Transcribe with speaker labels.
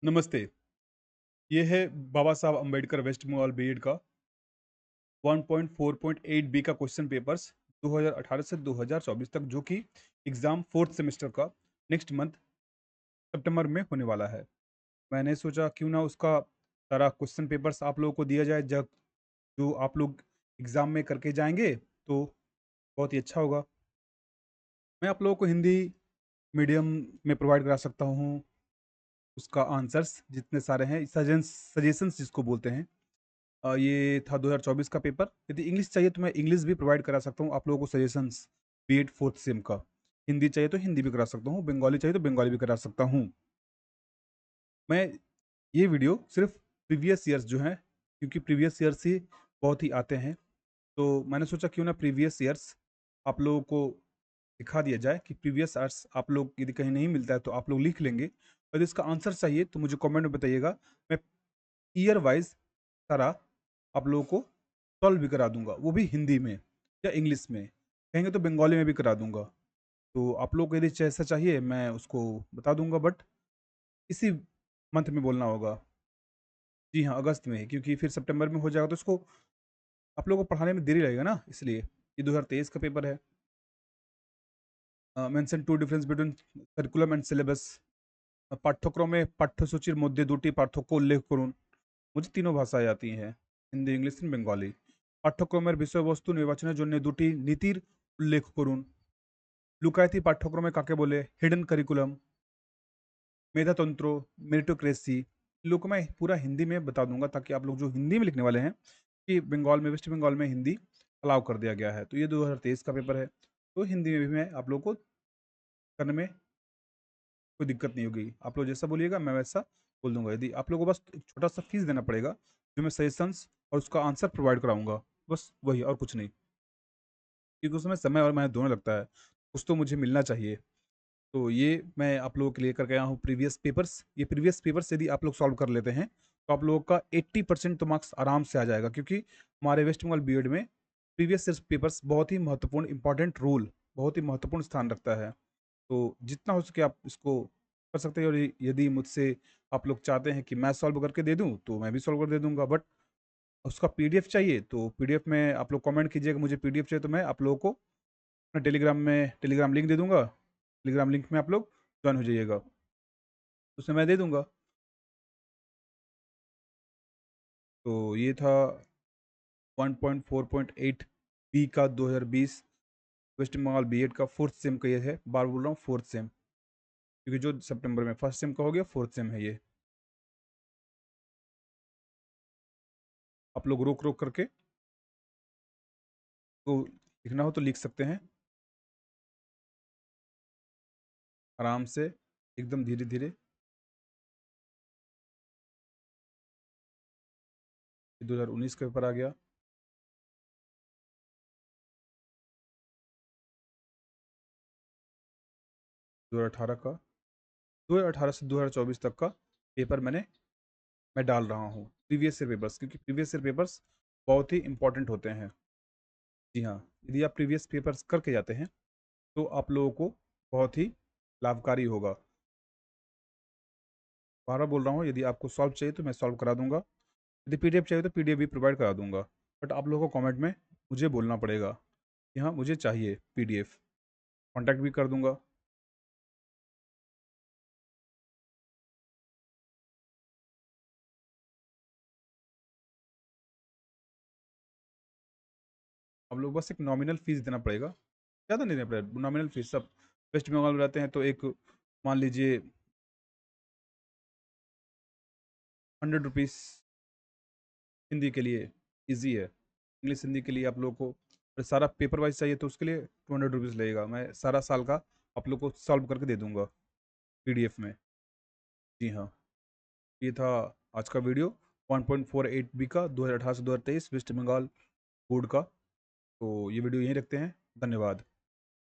Speaker 1: नमस्ते। ये है बाबा साहब अम्बेडकर वेस्ट बंगाल बीएड का 1.4.8 बी का क्वेश्चन पेपर्स 2018 से 2024 तक, जो कि एग्ज़ाम 4th सेमेस्टर का नेक्स्ट मंथ सितंबर में होने वाला है। मैंने सोचा क्यों ना उसका सारा क्वेश्चन पेपर्स आप लोगों को दिया जाए, जब जो आप लोग एग्ज़ाम में करके जाएँगे तो बहुत ही अच्छा होगा। मैं आप लोगों को हिंदी मीडियम में प्रोवाइड करा सकता हूँ, उसका आंसर्स जितने सारे हैं सजेशंस जिसको बोलते हैं। ये था 2024 का पेपर। यदि इंग्लिश चाहिए तो मैं इंग्लिश भी प्रोवाइड करा सकता हूँ आप लोगों को सजेशंस, बीएड 4th सेम का। हिंदी चाहिए तो हिंदी भी करा सकता हूँ, बंगाली चाहिए तो बंगाली भी करा सकता हूँ। मैं ये वीडियो सिर्फ़ प्रीवियस ईयर्स जो हैं, क्योंकि प्रीवियस ईयर्स ही बहुत ही आते हैं, तो मैंने सोचा क्यों ना प्रीवियस ईयर्स आप लोगों को दिखा दिया जाए कि प्रीवियस ईयर्स आप लोग यदि कहीं नहीं मिलता है तो आप लोग लिख लेंगे। और यदि इसका आंसर चाहिए तो मुझे कमेंट में बताइएगा। मैं ईयर वाइज़ सारा आप लोगों को सॉल्व भी करा दूँगा, वो भी हिंदी में या इंग्लिश में। कहेंगे तो बंगाली में भी करा दूँगा। तो आप लोग को यदि जैसा चाहिए मैं उसको बता दूँगा, बट इसी मंथ में बोलना होगा। जी हाँ, अगस्त में ही, क्योंकि फिर सितंबर में हो जाएगा तो इसको आप लोगों को पढ़ाने में देरी लगेगा ना, इसलिए। ये 2023 का पेपर है। Mention 2 difference between curriculum and syllabus. পাঠ্যক্রমে পাঠ্যসূচির মধ্যে দুটি পার্থক্য উল্লেখ করুন। मुझे तीनों भाषाएँ आती हैं, हिंदी, इंग्लिश एंड बंगाली। পাঠ্যক্রমের বিষয়বস্তু নির্বাচনের জন্য দুটি নীতির উল্লেখ করুন। লুকায়িত পাঠ্যক্রমে কাকে বলে? हिडन करिकुलम, मेधातंत्र, मेरिटोक्रेसी। इन लोग को मैं पूरा हिंदी में बता दूँगा, ताकि आप लोग जो हिंदी में लिखने वाले हैं, कि बंगाल में, वेस्ट बंगाल में हिंदी अलाउ कर दिया गया है। तो ये 2023 का पेपर है, तो हिंदी में भी मैं आप लोगों को करने में कोई दिक्कत नहीं होगी। आप लोग जैसा बोलिएगा मैं वैसा बोल दूँगा। यदि आप लोगों को बस एक छोटा-सा फ़ीस देना पड़ेगा, जो मैं सजेशंस और उसका आंसर प्रोवाइड कराऊँगा, बस वही और कुछ नहीं। क्योंकि उसमें समय और मेहनत दोनों लगता है, कुछ तो मुझे मिलना चाहिए। तो ये मैं आप लोगों के लिए करके आया हूँ प्रीवियस पेपर्स। ये प्रीवियस पेपर्स यदि आप लोग सॉल्व कर लेते हैं, तो आप लोगों का 80% तो मार्क्स आराम से आ जाएगा, क्योंकि हमारे वेस्ट बंगाल बीएड में प्रीवियस ईयर्स पेपर्स बहुत ही महत्वपूर्ण इम्पोर्टेंट रोल, बहुत ही महत्वपूर्ण स्थान रखता है। तो जितना हो सके आप इसको कर सकते हैं, और यदि मुझसे आप लोग चाहते हैं कि मैं सॉल्व करके दे दूँ, तो मैं भी सॉल्व कर दे दूँगा। बट उसका पीडीएफ चाहिए, तो पीडीएफ में आप लोग कमेंट कीजिएगा मुझे पीडीएफ चाहिए, तो मैं आप लोगों को अपना टेलीग्राम लिंक दे दूँगा। टेलीग्राम लिंक में आप लोग जॉइन हो जाइएगा, उसमें मैं दे दूँगा। तो ये था 1.4.8 बी का 2020 वेस्ट बंगाल बीएड का 4th सेम का ये है। बार बोल रहा हूँ 4th सेम, क्योंकि जो सितंबर में 1st सेम का हो गया, 4th सेम है ये। आप लोग रोक-रोक करके तो लिखना हो तो लिख सकते हैं, आराम से, एकदम धीरे-धीरे। 2019 का पेपर आ गया, 2018 का, 2018 से 2024 तक का पेपर मैं डाल रहा हूँ। प्रीवियस ईयर पेपर्स, क्योंकि प्रीवियस ईयर पेपर्स बहुत ही इम्पोर्टेंट होते हैं। जी हाँ, यदि आप प्रीवियस पेपर्स करके जाते हैं, तो आप लोगों को बहुत ही लाभकारी होगा। बार-बार बोल रहा हूँ, यदि आपको सॉल्व चाहिए तो मैं सॉल्व करा दूँगा। यदि पीडीएफ चाहिए तो पीडीएफ भी प्रोवाइड करा दूँगा। बट आप लोगों को कमेंट में मुझे बोलना पड़ेगा कि हाँ, मुझे चाहिए पीडीएफ। कॉन्टैक्ट भी कर दूँगा। आप लोग बस एक नॉमिनल फ़ीस देना पड़ेगा, ज़्यादा नहीं देना पड़ेगा, नॉमिनल फ़ीस। सब वेस्ट बंगाल में रहते हैं, तो एक मान लीजिए ₹100 हिंदी के लिए ईज़ी है। इंग्लिश हिंदी के लिए आप लोगों को अगर सारा पेपर वाइज़ चाहिए तो उसके लिए ₹200 लगेगा। मैं सारा साल का आप लोग को सॉल्व करके दे दूँगा पीडीएफ में। जी हाँ, ये था आज का वीडियो 1.48 बी का 2018 से 2023 वेस्ट बंगाल बोर्ड का। तो ये वीडियो यहीं रखते हैं। धन्यवाद।